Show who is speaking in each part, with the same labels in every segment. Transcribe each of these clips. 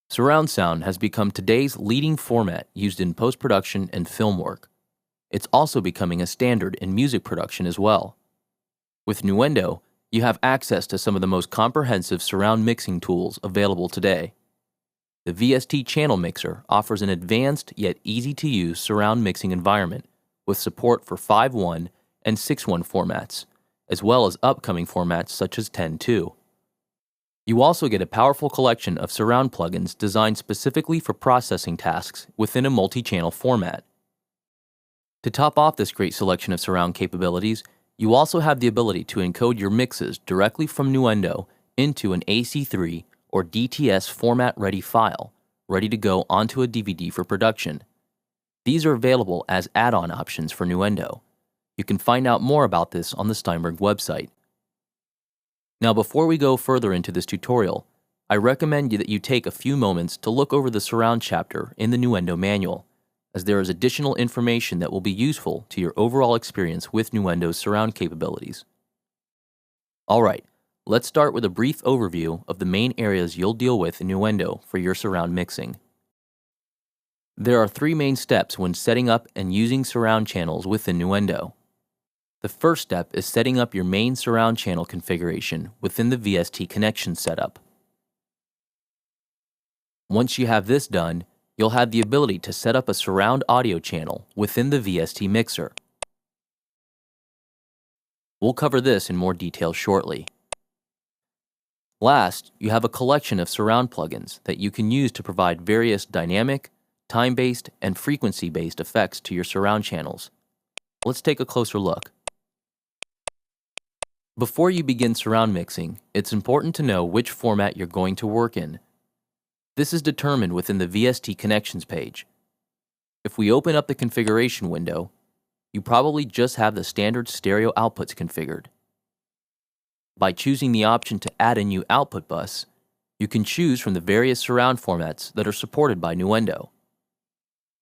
Speaker 1: Surround sound has become today's leading format used in post-production and film work. It's also becoming a standard in music production as well. With Nuendo, you have access to some of the most comprehensive surround mixing tools available today. The VST Channel Mixer offers an advanced yet easy-to-use surround mixing environment with support for 5.1 and 6.1 formats, as well as upcoming formats such as 10.2. You also get a powerful collection of surround plugins designed specifically for processing tasks within a multi-channel format. To top off this great selection of surround capabilities, you also have the ability to encode your mixes directly from Nuendo into an AC3 or DTS format-ready file, ready to go onto a DVD for production. These are available as add-on options for Nuendo. You can find out more about this on the Steinberg website. Now, before we go further into this tutorial, I recommend that you take a few moments to look over the surround chapter in the Nuendo manual, as there is additional information that will be useful to your overall experience with Nuendo's surround capabilities. Alright, let's start with a brief overview of the main areas you'll deal with in Nuendo for your surround mixing. There are 3 main steps when setting up and using surround channels within Nuendo. The first step is setting up your main surround channel configuration within the VST connection setup. Once you have this done, you'll have the ability to set up a surround audio channel within the VST mixer. We'll cover this in more detail shortly. Last, you have a collection of surround plugins that you can use to provide various dynamic, time-based, and frequency-based effects to your surround channels. Let's take a closer look. Before you begin surround mixing, it's important to know which format you're going to work in. This is determined within the VST Connections page. If we open up the configuration window, you probably just have the standard stereo outputs configured. By choosing the option to add a new output bus, you can choose from the various surround formats that are supported by Nuendo.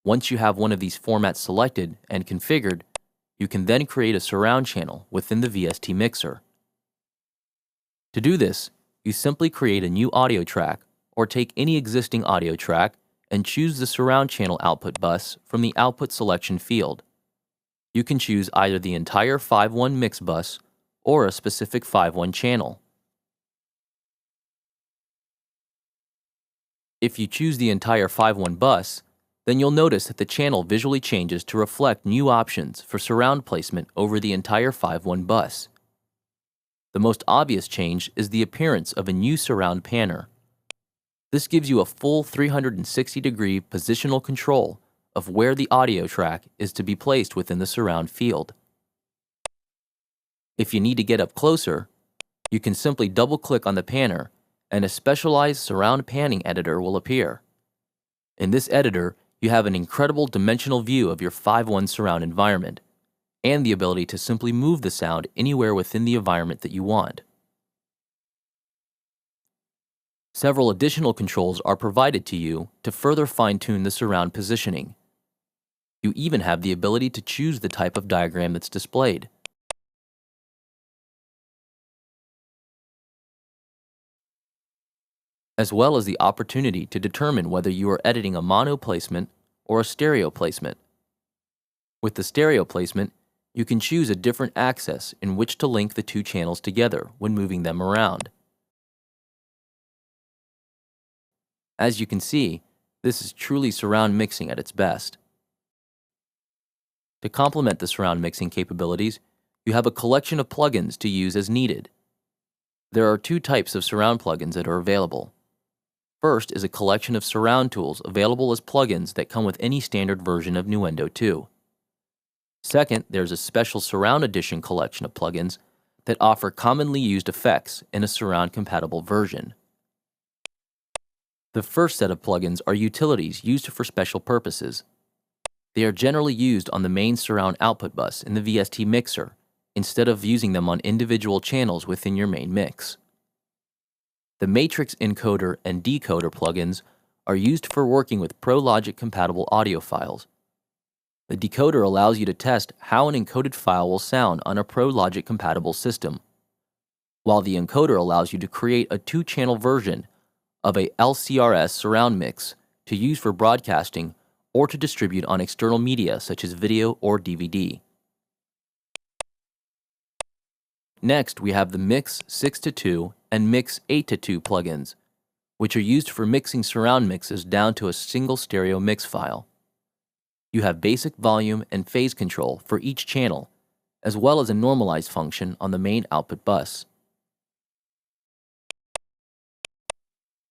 Speaker 1: Once you have one of these formats selected and configured, you can then create a surround channel within the VST mixer. To do this, you simply create a new audio track or take any existing audio track and choose the surround channel output bus from the output selection field. You can choose either the entire 5.1 mix bus or a specific 5.1 channel. If you choose the entire 5.1 bus, then you'll notice that the channel visually changes to reflect new options for surround placement over the entire 5.1 bus. The most obvious change is the appearance of a new surround panner. This gives you a full 360-degree positional control of where the audio track is to be placed within the surround field. If you need to get up closer, you can simply double-click on the panner and a specialized surround panning editor will appear. In this editor, you have an incredible dimensional view of your 5.1 surround environment, and the ability to simply move the sound anywhere within the environment that you want. Several additional controls are provided to you to further fine-tune the surround positioning. You even have the ability to choose the type of diagram that's displayed. As well as the opportunity to determine whether you are editing a mono placement or a stereo placement. With the stereo placement, you can choose a different axis in which to link the 2 channels together when moving them around. As you can see, this is truly surround mixing at its best. To complement the surround mixing capabilities, you have a collection of plugins to use as needed. There are 2 types of surround plugins that are available. First is a collection of surround tools available as plugins that come with any standard version of Nuendo 2. Second, there's a special Surround Edition collection of plugins that offer commonly used effects in a surround-compatible version. The first set of plugins are utilities used for special purposes. They are generally used on the main surround output bus in the VST mixer, instead of using them on individual channels within your main mix. The Matrix Encoder and Decoder plugins are used for working with ProLogic-compatible audio files. The decoder allows you to test how an encoded file will sound on a ProLogic-compatible system, while the encoder allows you to create a 2-channel version of a LCRS SurroundMix to use for broadcasting or to distribute on external media such as video or DVD. Next, we have the Mix 6:2 and Mix 8:2 plugins, which are used for mixing surround mixes down to a single stereo mix file. You have basic volume and phase control for each channel, as well as a normalize function on the main output bus.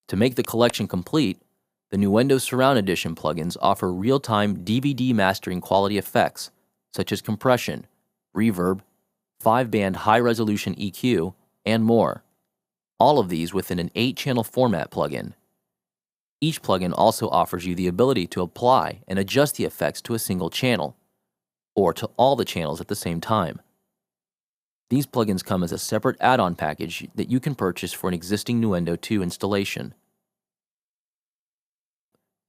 Speaker 1: To make the collection complete, the Nuendo Surround Edition plugins offer real-time DVD mastering quality effects, such as compression, reverb, 5-band high-resolution EQ, and more. All of these within an 8-channel format plugin. Each plugin also offers you the ability to apply and adjust the effects to a single channel, or to all the channels at the same time. These plugins come as a separate add-on package that you can purchase for an existing Nuendo 2 installation.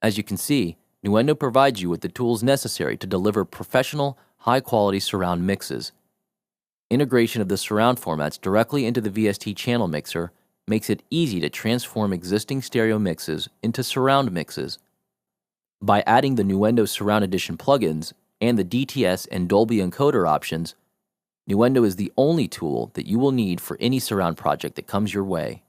Speaker 1: As you can see, Nuendo provides you with the tools necessary to deliver professional, high-quality surround mixes. Integration of the surround formats directly into the VST channel mixer makes it easy to transform existing stereo mixes into surround mixes. By adding the Nuendo Surround Edition plugins and the DTS and Dolby encoder options, Nuendo is the only tool that you will need for any surround project that comes your way.